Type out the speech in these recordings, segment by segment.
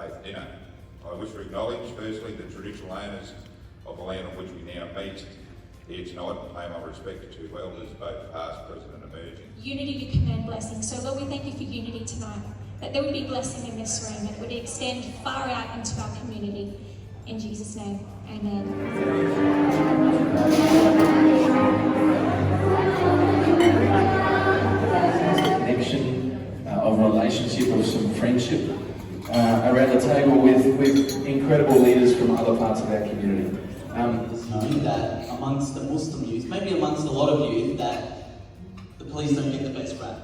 faith dinner. I wish to acknowledge firstly the traditional owners of the land on which we now meet here tonight and pay my respect to elders, both past, present and emerging. Unity to command blessing. So Lord, we thank you for unity tonight, that there would be blessing in this room, that it would extend far out into our community. In Jesus' name, amen. Connection of relationship, of some friendship around the table with incredible leaders from other parts of our community. That amongst the Muslim youth, maybe amongst a lot of youth, that the police don't get the best rap.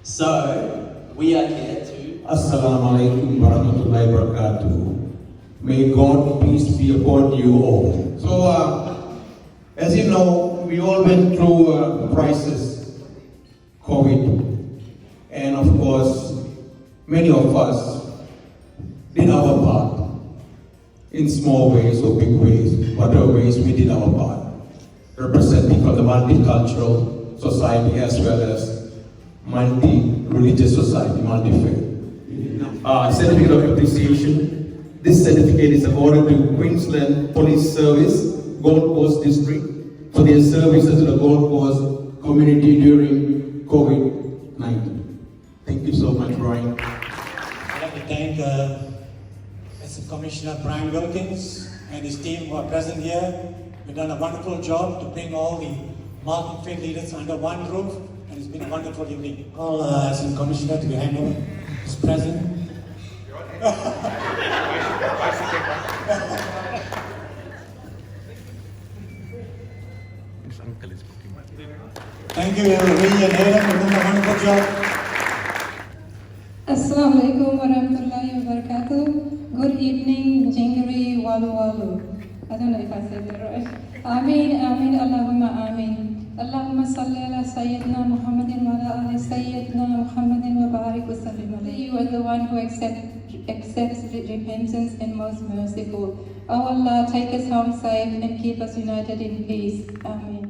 So we are here to Assalamu alaikum warahmatullahi wabarakatuh. May God peace be upon you all. So as you know, we all went through a crisis, COVID, and of course many of us did our part in small ways or big ways, whatever ways we did our part, representing from the multicultural society as well as multi-religious society, multi-faith. Certificate of appreciation. This certificate is awarded to Queensland Police Service, Gold Coast District, for their services to the Gold Coast community during COVID-19. Thank you so much, Brian. I'd like to thank Assistant Commissioner Brian Wilkins and his team who are present here. We've done a wonderful job to bring all the multi-faith leaders under one roof, and it's been a wonderful evening. All Assistant Commissioner to hand over is present. Thank you, Ree and Halal, for doing a wonderful job. Assalamu alaikum warahmatullahi wabarakatuh. Good evening, Jingari Walu Walu. I don't know if I said that right. Ameen, Ameen, Allahumma Ameen. Allahumma salli ala Sayyidina Muhammadin wa ala ali Sayyidina Muhammadin wa barik wa sallim alayhi. You are the one who accepts repentance and most merciful. Oh Allah, take us home safe and keep us united in peace. Ameen.